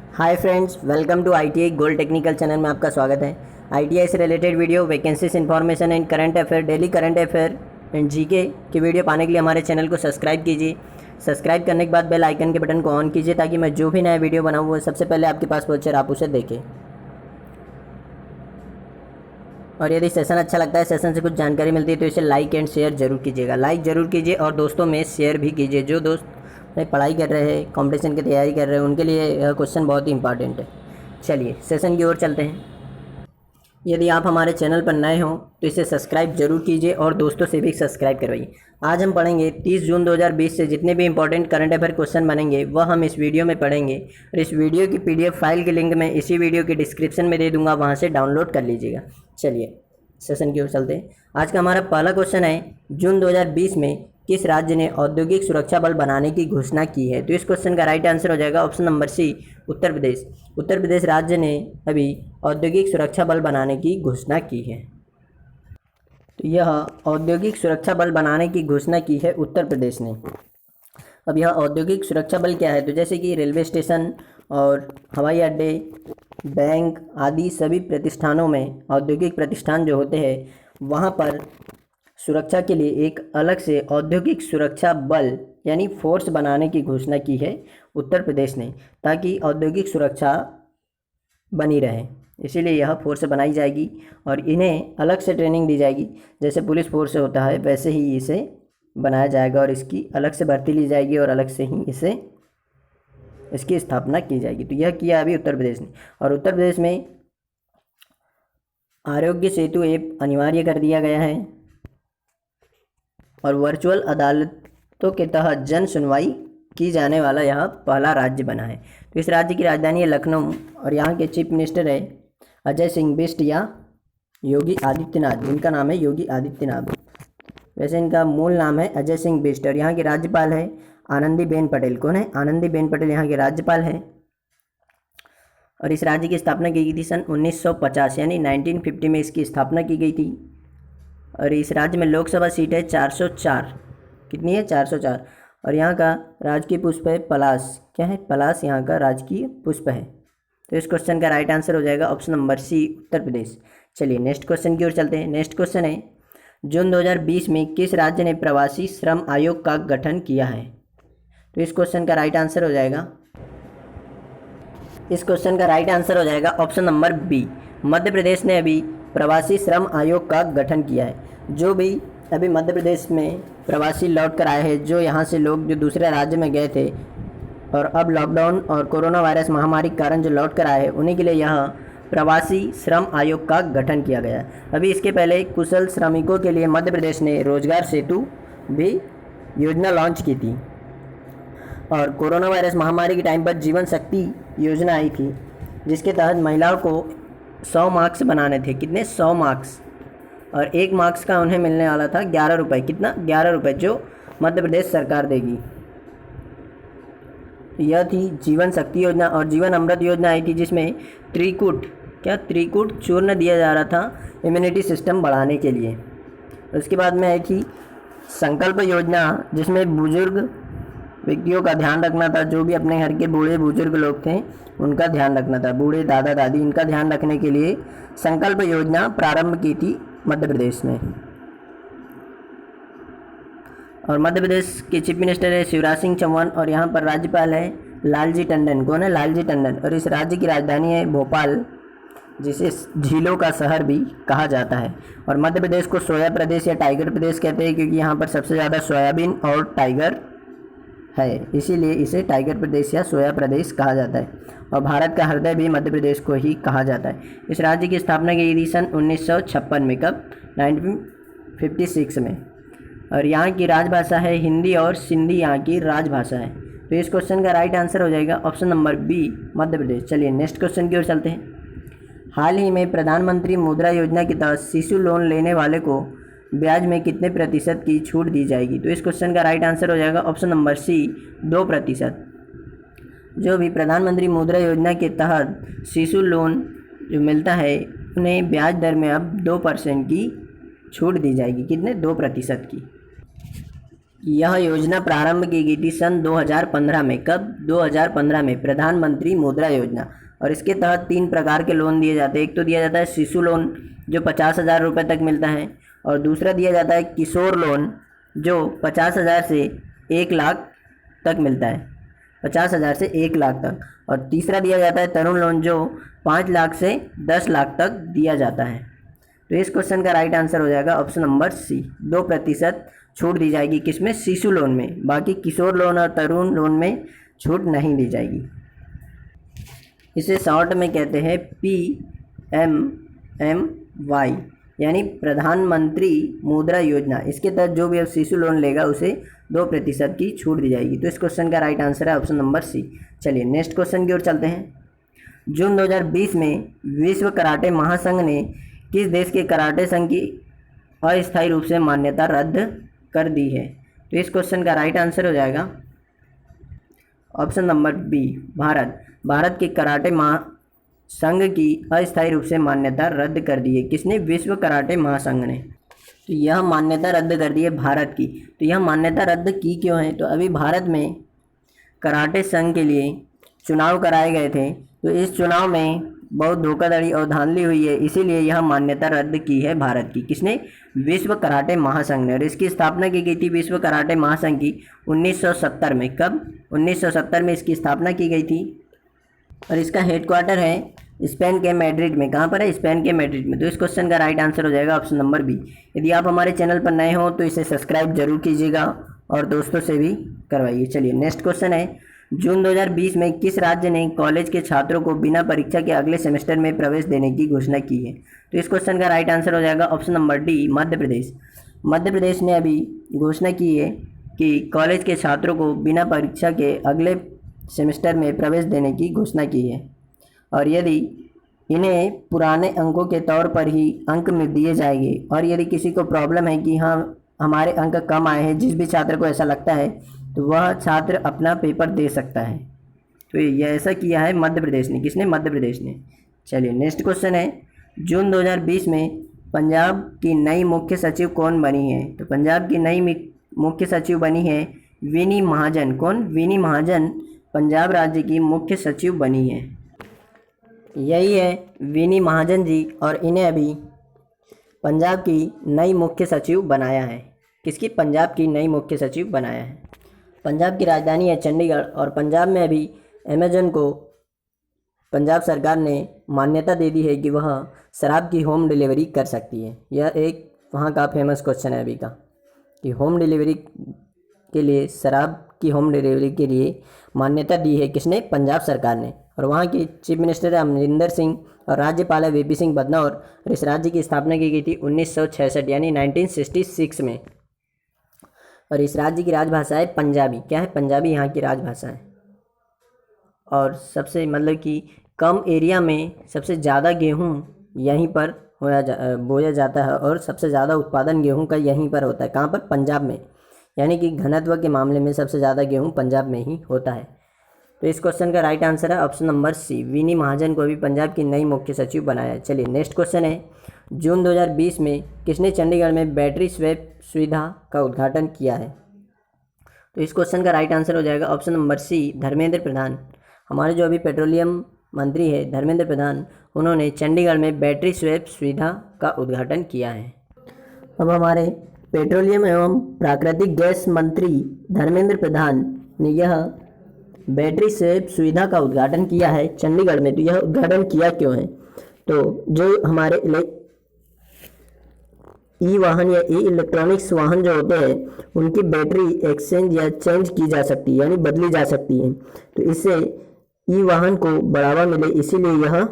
Hi friends, welcome to ITI gold technical channel में आपका स्वागत है। ITI से related video, vacancies information and current affair, daily current affair and GK की video पाने के लिए हमारे चैनल को सब्सक्राइब कीजिए। सब्सक्राइब करने के बाद बेल आइकन के बटन को ऑन कीजिए ताकि मैं जो भी नया वीडियो बनाऊँ वो सबसे पहले आपके पास पहुँचे और आप उसे देखें। और यदि सेशन अच्छा लगता है, सेशन से कुछ जानकारी मिलती है तो इसे लाइक एंड शेयर जरूर कीजिएगा। लाइक ज़रूर कीजिए और दोस्तों में शेयर भी कीजिए। जो दोस्त पढ़ाई कर रहे हैं, कंपटीशन की तैयारी कर रहे हैं, उनके लिए यह क्वेश्चन बहुत ही इंपॉर्टेंट है। चलिए सेशन की ओर चलते हैं। यदि आप हमारे चैनल पर नए हों तो इसे सब्सक्राइब जरूर कीजिए और दोस्तों से भी सब्सक्राइब करवाइए। आज हम पढ़ेंगे 30 जून 2020 से जितने भी इंपॉर्टेंट करंट अफेयर क्वेश्चन बनेंगे वह हम इस वीडियो में पढ़ेंगे। और इस वीडियो की PDF फाइल की लिंक मैं इसी वीडियो के डिस्क्रिप्शन में दे दूंगा, वहाँ से डाउनलोड कर लीजिएगा। चलिए सेशन की ओर चलते हैं। आज का हमारा पहला क्वेश्चन है, जून 2020 में किस राज्य ने औद्योगिक सुरक्षा बल बनाने की घोषणा की है? तो इस क्वेश्चन का राइट आंसर हो जाएगा ऑप्शन नंबर सी, उत्तर प्रदेश। उत्तर प्रदेश राज्य ने अभी औद्योगिक सुरक्षा बल बनाने की घोषणा की है। तो यह औद्योगिक सुरक्षा बल बनाने की घोषणा की है उत्तर प्रदेश ने। अब यह औद्योगिक सुरक्षा बल क्या है? तो जैसे कि रेलवे स्टेशन और हवाई अड्डे, बैंक आदि सभी प्रतिष्ठानों में, औद्योगिक प्रतिष्ठान जो होते हैं वहाँ पर सुरक्षा के लिए एक अलग से औद्योगिक सुरक्षा बल यानी फोर्स बनाने की घोषणा की है उत्तर प्रदेश ने, ताकि औद्योगिक सुरक्षा बनी रहे। इसीलिए यह फोर्स बनाई जाएगी और इन्हें अलग से ट्रेनिंग दी जाएगी। जैसे पुलिस फोर्स होता है वैसे ही इसे बनाया जाएगा और इसकी अलग से भर्ती ली जाएगी और अलग से ही इसकी स्थापना की जाएगी। तो यह किया अभी उत्तर प्रदेश ने। और उत्तर प्रदेश में आरोग्य सेतु ऐप अनिवार्य कर दिया गया है और वर्चुअल अदालतों के तहत जन सुनवाई की जाने वाला यह पहला राज्य बना है। तो इस राज्य की राजधानी है लखनऊ और यहाँ के चीफ मिनिस्टर है अजय सिंह बिष्ट या योगी आदित्यनाथ। इनका नाम है योगी आदित्यनाथ, वैसे इनका मूल नाम है अजय सिंह बिष्ट। और यहाँ के राज्यपाल है आनंदीबेन पटेल। कौन है? आनंदीबेन पटेल यहाँ के राज्यपाल हैं। और इस राज्य की स्थापना की गई थी सन 1950 यानी 1950 में इसकी स्थापना की गई थी। और इस राज्य में लोकसभा सीट है 404। कितनी है? 404। और यहाँ का राजकीय पुष्प है पलाश। क्या है? पलाश यहाँ का राजकीय पुष्प है। तो इस क्वेश्चन का राइट आंसर हो जाएगा ऑप्शन नंबर सी, उत्तर प्रदेश। चलिए नेक्स्ट क्वेश्चन की ओर चलते हैं। नेक्स्ट क्वेश्चन है, जून 2020 में किस राज्य ने प्रवासी श्रम आयोग का गठन किया है? तो इस क्वेश्चन का राइट आंसर हो जाएगा option number B, Madhya Pradesh ने अभी प्रवासी श्रम आयोग का गठन किया है। जो भी अभी मध्य प्रदेश में प्रवासी लौट कर आए हैं, जो यहाँ से लोग जो दूसरे राज्य में गए थे और अब लॉकडाउन और कोरोना वायरस महामारी के कारण जो लौट कर आए हैं, उन्हीं के लिए यह प्रवासी श्रम आयोग का गठन किया गया। अभी इसके पहले कुशल श्रमिकों के लिए मध्य प्रदेश ने रोजगार सेतु भी योजना लॉन्च की थी और कोरोना वायरस महामारी के टाइम पर जीवन शक्ति योजना आई थी, जिसके तहत महिलाओं को 100 मार्क्स बनाने थे। कितने? 100 मार्क्स। और 1 मार्क्स का उन्हें मिलने वाला था 11 रुपये। कितना? 11 रुपये, जो मध्य प्रदेश सरकार देगी। यह थी जीवन शक्ति योजना। और जीवन अमृत योजना आई थी, जिसमें त्रिकूट चूर्ण दिया जा रहा था इम्यूनिटी सिस्टम बढ़ाने के लिए। उसके बाद में आई थी संकल्प योजना, जिसमें बुजुर्ग व्यक्तियों का ध्यान रखना था। जो भी अपने घर के बूढ़े बुजुर्ग लोग थे उनका ध्यान रखना था, बूढ़े दादा दादी, इनका ध्यान रखने के लिए संकल्प योजना प्रारंभ की थी मध्य प्रदेश ने। और मध्य प्रदेश के चीफ मिनिस्टर है शिवराज सिंह चौहान और यहाँ पर राज्यपाल है लालजी टंडन। कौन है? लालजी टंडन। और इस राज्य की राजधानी है भोपाल, जिसे झीलों का शहर भी कहा जाता है। और मध्य प्रदेश को सोया प्रदेश या टाइगर प्रदेश कहते हैं, क्योंकि यहाँ पर सबसे ज़्यादा सोयाबीन और टाइगर है, इसीलिए इसे टाइगर प्रदेश या सोया प्रदेश कहा जाता है। और भारत का हृदय भी मध्य प्रदेश को ही कहा जाता है। इस राज्य की स्थापना की गई सन 1956 में। कब? 1956 में। और यहाँ की राजभाषा है हिंदी और सिंधी यहाँ की राजभाषा है। तो इस क्वेश्चन का राइट आंसर हो जाएगा option number B, Madhya Pradesh. चलिए नेक्स्ट क्वेश्चन की ओर चलते हैं। हाल ही में प्रधानमंत्री मुद्रा योजना के तहत शिशु लोन लेने वाले को ब्याज में कितने प्रतिशत की छूट दी जाएगी? तो इस क्वेश्चन का राइट आंसर हो जाएगा ऑप्शन नंबर सी, 2%। जो भी प्रधानमंत्री मुद्रा योजना के तहत शिशु लोन जो मिलता है, उन्हें ब्याज दर में अब 2% की छूट दी जाएगी। कितने? 2% की। यह योजना प्रारंभ की गई थी सन 2015 में। कब? 2015 में, प्रधानमंत्री मुद्रा योजना। और इसके तहत 3 प्रकार के लोन दिए जाते हैं। एक तो दिया जाता है शिशु लोन जो 50,000 रुपये तक मिलता है, और दूसरा दिया जाता है किशोर लोन जो 50,000 से 1 लाख तक मिलता है, 50,000 से 1 लाख तक। और तीसरा दिया जाता है तरुण लोन जो 5 लाख से 10 लाख तक दिया जाता है। तो इस क्वेश्चन का राइट आंसर हो जाएगा ऑप्शन नंबर सी, 2% छूट दी जाएगी। किसमें? शिशु लोन में। बाकी किशोर लोन और तरुण लोन में छूट नहीं दी जाएगी। इसे शॉर्ट में कहते हैं PMMY, यानी प्रधानमंत्री मुद्रा योजना। इसके तहत जो भी अब शिशु लोन लेगा उसे 2% की छूट दी जाएगी। तो इस क्वेश्चन का राइट आंसर है ऑप्शन नंबर सी। चलिए नेक्स्ट क्वेश्चन की ओर चलते हैं। जून 2020 में विश्व कराटे महासंघ ने किस देश के कराटे संघ की अस्थायी रूप से मान्यता रद्द कर दी है? तो इस क्वेश्चन का राइट आंसर हो जाएगा option number B, Bharat. Bharat के कराटे महासंघ की अस्थायी रूप से मान्यता रद्द कर दी है। किसने? विश्व कराटे महासंघ ने। तो यह मान्यता रद्द कर दी है भारत की। तो यह मान्यता रद्द की क्यों है? तो अभी भारत में कराटे संघ के लिए चुनाव कराए गए थे, तो इस चुनाव में बहुत धोखाधड़ी और धांधली हुई है, इसीलिए यह मान्यता रद्द की है भारत की। किसने? विश्व कराटे महासंघ ने। और इसकी स्थापना की गई थी विश्व कराटे महासंघ की 1970 में। कब? 1970 में इसकी स्थापना की गई थी। और इसका हेडक्वार्टर है स्पेन के मैड्रिड में। कहाँ पर है? स्पेन के मैड्रिड में। तो इस क्वेश्चन का राइट आंसर हो जाएगा ऑप्शन नंबर बी। यदि आप हमारे चैनल पर नए हो तो इसे सब्सक्राइब जरूर कीजिएगा और दोस्तों से भी करवाइए। चलिए नेक्स्ट क्वेश्चन है, जून 2020 में किस राज्य ने कॉलेज के छात्रों को बिना परीक्षा के अगले सेमेस्टर में प्रवेश देने की घोषणा की है? तो इस क्वेश्चन का राइट आंसर हो जाएगा option number D, Madhya Pradesh. Madhya Pradesh ने अभी घोषणा की है कि कॉलेज के छात्रों को बिना परीक्षा के अगले सेमेस्टर में प्रवेश देने की घोषणा की है। और यदि इन्हें पुराने अंकों के तौर पर ही अंक में दिए जाएंगे, और यदि किसी को प्रॉब्लम है कि हाँ हमारे अंक कम आए हैं, जिस भी छात्र को ऐसा लगता है तो वह छात्र अपना पेपर दे सकता है। तो ये ऐसा किया है मध्य प्रदेश ने। किसने? मध्य प्रदेश ने। चलिए नेक्स्ट क्वेश्चन है, जून 2020 में पंजाब की नई मुख्य सचिव कौन बनी है? तो पंजाब की नई मुख्य सचिव बनी है विनी महाजन। कौन? विनी महाजन पंजाब राज्य की मुख्य सचिव बनी है। यही है विनी महाजन जी, और इन्हें अभी पंजाब की नई मुख्य सचिव बनाया है। किसकी? पंजाब की नई मुख्य सचिव बनाया है। पंजाब की राजधानी है चंडीगढ़, और पंजाब में अभी अमेज़न को पंजाब सरकार ने मान्यता दे दी है कि वह शराब की होम डिलीवरी कर सकती है। यह एक वहाँ का फेमस क्वेश्चन है अभी का, कि होम डिलीवरी के लिए, शराब की होम डिलीवरी के लिए मान्यता दी है किसने? पंजाब सरकार ने। और वहाँ की चीफ मिनिस्टर है अमरिंदर सिंह और राज्यपाल है वीपी सिंह बदनौर। और इस राज्य की स्थापना की गई थी 1966 यानी 1966 में। और इस राज्य की राजभाषा है पंजाबी। क्या है? पंजाबी यहाँ की राजभाषा है। और सबसे मतलब कि कम एरिया में सबसे ज़्यादा गेहूँ यहीं पर बोया जाता है, और सबसे ज़्यादा उत्पादन गेहूँ का यहीं पर होता है। कहाँ पर? पंजाब में। यानी कि घनत्व के मामले में सबसे ज़्यादा गेहूँ पंजाब में ही होता है। तो इस क्वेश्चन का राइट आंसर है ऑप्शन नंबर सी, विनी महाजन को भी पंजाब की नई मुख्य सचिव बनाया है। चलिए नेक्स्ट क्वेश्चन है, जून 2020 में किसने चंडीगढ़ में बैटरी स्वैप सुविधा का उद्घाटन किया है? तो इस क्वेश्चन का राइट आंसर हो जाएगा ऑप्शन नंबर सी, धर्मेंद्र प्रधान। हमारे जो अभी पेट्रोलियम मंत्री है धर्मेंद्र प्रधान, उन्होंने चंडीगढ़ में बैटरी स्वैप सुविधा का उद्घाटन किया है। अब हमारे पेट्रोलियम एवं प्राकृतिक गैस मंत्री धर्मेंद्र प्रधान ने यह बैटरी स्वैप सुविधा का उद्घाटन किया है चंडीगढ़ में। तो यह उद्घाटन किया क्यों है? तो जो हमारे ई वाहन या ई इलेक्ट्रॉनिक्स वाहन जो होते हैं उनकी बैटरी एक्सचेंज या चेंज की जा सकती है, यानी बदली जा सकती है। तो इससे ई वाहन को बढ़ावा मिले, इसीलिए यह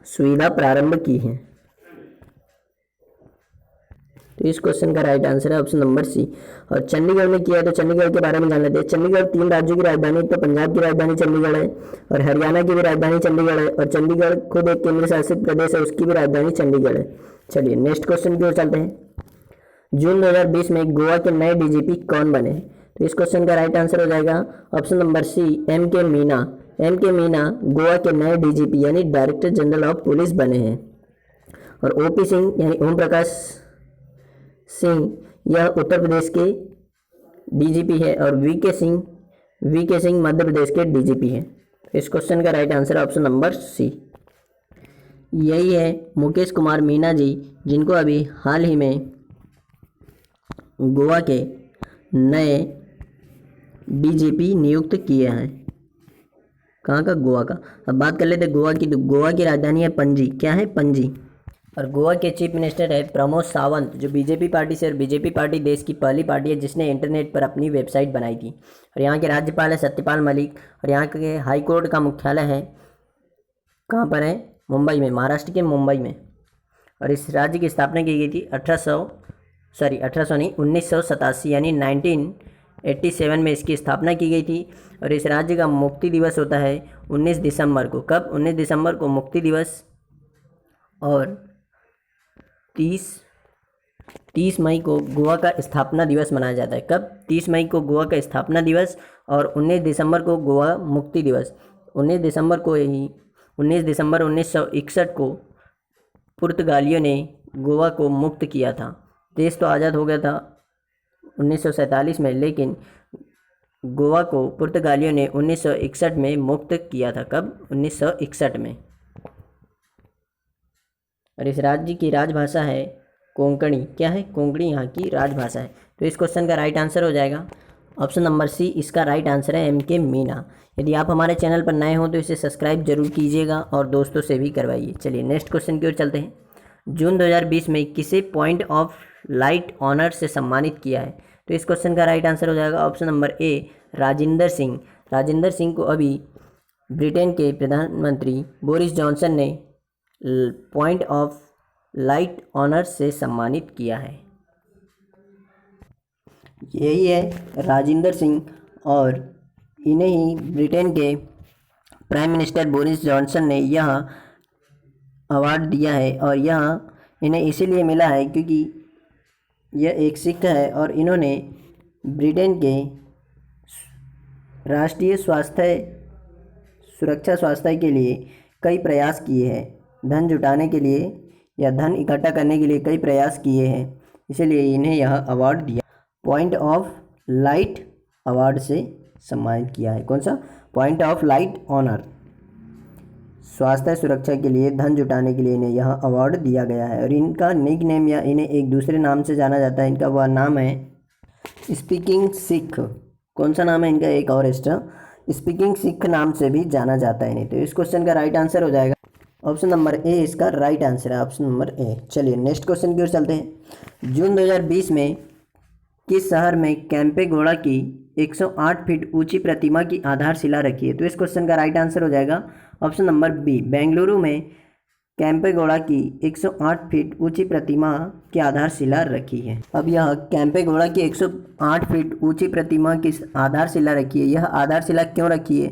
सुविधा प्रारंभ की है। तो इस क्वेश्चन का राइट आंसर है ऑप्शन नंबर सी। और चंडीगढ़ में किया है, तो चंडीगढ़ के बारे में जान लेते हैं। चंडीगढ़ 3 राज्यों की राजधानी, तो पंजाब की राजधानी चंडीगढ़ है, और हरियाणा की भी राजधानी चंडीगढ़ है, और चंडीगढ़ खुद एक केंद्र शासित प्रदेश है, उसकी भी राजधानी चंडीगढ़ है। चलिए नेक्स्ट क्वेश्चन की ओर चलते हैं। जून 2020 में गोवा के नए डीजीपी कौन बने? तो इस क्वेश्चन का राइट आंसर हो जाएगा option number C, M.K. Meena. M.K. Meena Goa के नए डीजीपी यानी डायरेक्टर जनरल ऑफ पुलिस बने हैं। और O.P. सिंह यानी ओम प्रकाश सिंह, यह उत्तर प्रदेश के डीजीपी है और वी के सिंह मध्य प्रदेश के डीजीपी हैं। इस क्वेश्चन का right answer option number C. यही है मुकेश कुमार मीना जी, जिनको अभी हाल ही में गोवा के नए डीजीपी नियुक्त किए हैं। कहाँ का? गोवा का। अब बात कर लेते गोवा की। तो गोवा की राजधानी है पणजी। क्या है? पणजी। और गोवा के चीफ मिनिस्टर है प्रमोद सावंत, जो बीजेपी पार्टी से, और बीजेपी पार्टी देश की पहली पार्टी है जिसने इंटरनेट पर अपनी वेबसाइट बनाई थी। और यहाँ के राज्यपाल है सत्यपाल मलिक। और यहाँ के हाई कोर्ट का मुख्यालय है, कहाँ पर है? मुंबई में, महाराष्ट्र के मुंबई में। और इस राज्य की स्थापना की गई थी 1987 यानी 1987 में इसकी स्थापना की गई थी। और इस राज्य का मुक्ति दिवस होता है 19 दिसंबर को। कब? 19 दिसंबर को मुक्ति दिवस। और 30 मई को गोवा का स्थापना दिवस मनाया जाता है। कब? 30 मई को गोवा का स्थापना दिवस और 19 दिसंबर को गोवा मुक्ति दिवस। 19 दिसंबर 1961 को पुर्तगालियों ने गोवा को मुक्त किया था। देश तो आज़ाद हो गया था 1947 में, लेकिन गोवा को पुर्तगालियों ने 1961 में मुक्त किया था। कब? 1961 में। और इस राज्य की राजभाषा है कोंकणी। क्या है? कोंकणी यहाँ की राजभाषा है। तो इस क्वेश्चन का राइट आंसर हो जाएगा ऑप्शन नंबर सी। इसका राइट आंसर है M.K. मीना। यदि आप हमारे चैनल पर नए हो तो इसे सब्सक्राइब जरूर कीजिएगा और दोस्तों से भी करवाइए। चलिए नेक्स्ट क्वेश्चन की ओर चलते हैं। जून 2020 में किसे पॉइंट ऑफ लाइट ऑनर से सम्मानित किया है? तो इस क्वेश्चन का राइट आंसर हो जाएगा option number A, Rajinder Singh. Rajinder Singh को अभी ब्रिटेन के प्रधानमंत्री बोरिस जॉनसन ने पॉइंट ऑफ लाइट ऑनर से सम्मानित किया है। यही है राजिंदर सिंह, और इन्हें ही ब्रिटेन के प्राइम मिनिस्टर बोरिस जॉनसन ने यह अवार्ड दिया है। और यह इन्हें इसीलिए मिला है क्योंकि यह एक सिख है और इन्होंने ब्रिटेन के राष्ट्रीय सुरक्षा स्वास्थ्य के लिए कई प्रयास किए हैं। धन जुटाने के लिए या धन इकट्ठा करने के लिए कई प्रयास किए हैं, इसलिए इन्हें यह अवार्ड दिया, पॉइंट ऑफ लाइट अवार्ड से सम्मानित किया है। कौन सा? Point of light honour. स्वास्थ्य सुरक्षा के लिए धन जुटाने के लिए इन्हें यह अवार्ड दिया गया है। और इनका निक नेम या इन्हें एक दूसरे नाम से जाना जाता है। इनका वह नाम है स्पीकिंग सिख। कौन सा नाम है इनका? एक और एक्स्ट्रा, स्पीकिंग सिख नाम से भी जाना जाता है इन्हें। तो इस क्वेश्चन का राइट आंसर हो जाएगा ऑप्शन नंबर ए। इसका राइट आंसर है ऑप्शन नंबर ए। चलिए नेक्स्ट क्वेश्चन की ओर चलते हैं। जून 2020 में किस शहर में कैंपेगौड़ा की 108 फीट ऊंची प्रतिमा की आधारशिला रखी है? तो इस क्वेश्चन का राइट आंसर हो जाएगा ऑप्शन नंबर बी, बेंगलुरु में कैंपेगौड़ा की 108 फीट ऊंची प्रतिमा की आधारशिला रखी है। अब यह कैंपेगौड़ा की 108 फीट ऊंची प्रतिमा की आधारशिला रखी है। यह आधारशिला क्यों रखी है?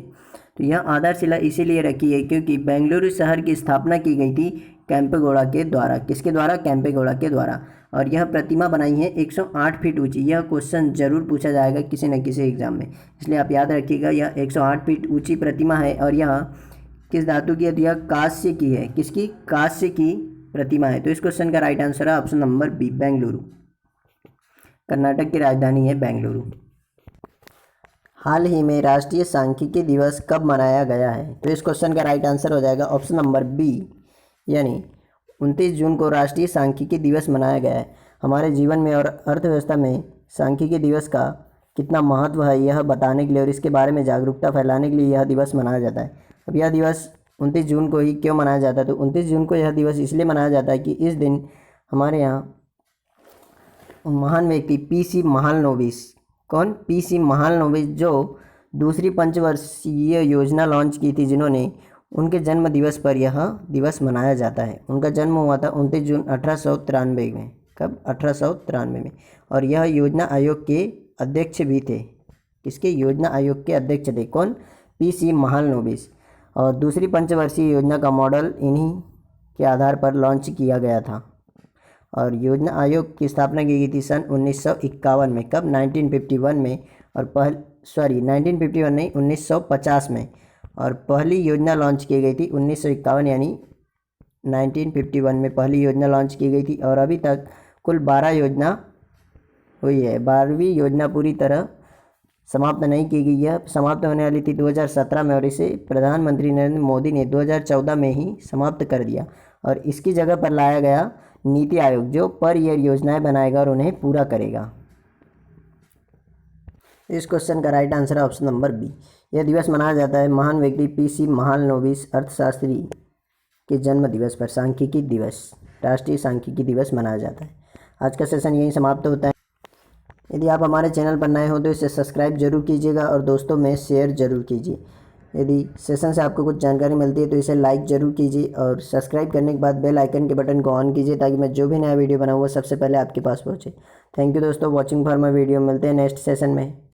तो यह आधारशिला इसीलिए रखी है क्योंकि बेंगलुरु शहर की स्थापना की गई थी कैंपेगौड़ा के द्वारा। किसके द्वारा? कैंपेगौड़ा के द्वारा। और यह प्रतिमा बनाई है 108 फीट ऊंची। यह क्वेश्चन जरूर पूछा जाएगा किसी न किसी एग्जाम में, इसलिए आप याद रखिएगा। यह 108 फीट ऊंची प्रतिमा है और यह किस धातु की है? तो यह कांस्य की है। किसकी? कांस्य की प्रतिमा है। तो इस क्वेश्चन का राइट आंसर है option number B, Bengaluru. Karnataka की राजधानी है बेंगलुरु। हाल ही में राष्ट्रीय सांख्यिकी दिवस कब मनाया गया है? तो इस क्वेश्चन का राइट आंसर हो जाएगा ऑप्शन नंबर बी, यानी 29 जून को राष्ट्रीय सांख्यिकी दिवस मनाया गया है। हमारे जीवन में और अर्थव्यवस्था में सांख्यिकी दिवस का कितना महत्व है यह बताने के लिए और इसके बारे में जागरूकता फैलाने के लिए यह दिवस मनाया जाता है। अब यह दिवस 29 जून को ही क्यों मनाया जाता है? तो 29 जून को यह दिवस इसलिए मनाया जाता है कि इस दिन हमारे यहाँ महान व्यक्ति पी.सी. महालनोबिस, कौन? पी.सी. महालनोबिस, जो दूसरी पंचवर्षीय योजना लॉन्च की थी जिन्होंने, उनके जन्म दिवस पर यह दिवस मनाया जाता है। उनका जन्म हुआ था 29 जून 1893 में। कब? 1893 में। और यह योजना आयोग के अध्यक्ष भी थे। किसके? योजना आयोग के अध्यक्ष थे। कौन? पी.सी. महालनोबिस। और दूसरी पंचवर्षीय योजना का मॉडल इन्हीं के आधार पर लॉन्च किया गया था। और योजना आयोग की स्थापना की गई थी सन 1951 में। कब? 1951 में। और 1951 नहीं, 1950 में। और पहली योजना लॉन्च की गई थी 1951 यानी 1951 में पहली योजना लॉन्च की गई थी। और अभी तक कुल 12 योजना हुई है। 12वीं योजना पूरी तरह समाप्त नहीं की गई है, समाप्त होने वाली थी 2017 में और इसे प्रधानमंत्री नरेंद्र मोदी ने 2014 में ही समाप्त कर दिया और इसकी जगह पर लाया गया नीति आयोग, जो पर ईयर योजनाएं बनाएगा और उन्हें पूरा करेगा। इस क्वेश्चन का राइट आंसर है ऑप्शन नंबर बी। यह दिवस मनाया जाता है महान व्यक्ति पीसी महालनोबिस अर्थशास्त्री के जन्म दिवस पर। सांख्यिकी दिवस, राष्ट्रीय सांख्यिकी दिवस मनाया जाता है। आज का सेशन यहीं समाप्त होता है। यदि आप हमारे चैनल पर नए हो तो इसे सब्सक्राइब जरूर कीजिएगा और दोस्तों में शेयर जरूर कीजिए। यदि सेशन से आपको कुछ जानकारी मिलती है तो इसे लाइक जरूर कीजिए और सब्सक्राइब करने के बाद बेल आइकन के बटन को ऑन कीजिए ताकि मैं जो भी नया वीडियो बनाऊँ वो सबसे पहले आपके पास पहुँचे। थैंक यू दोस्तों, वॉचिंग फॉर माई वीडियो। मिलते हैं नेक्स्ट सेशन में।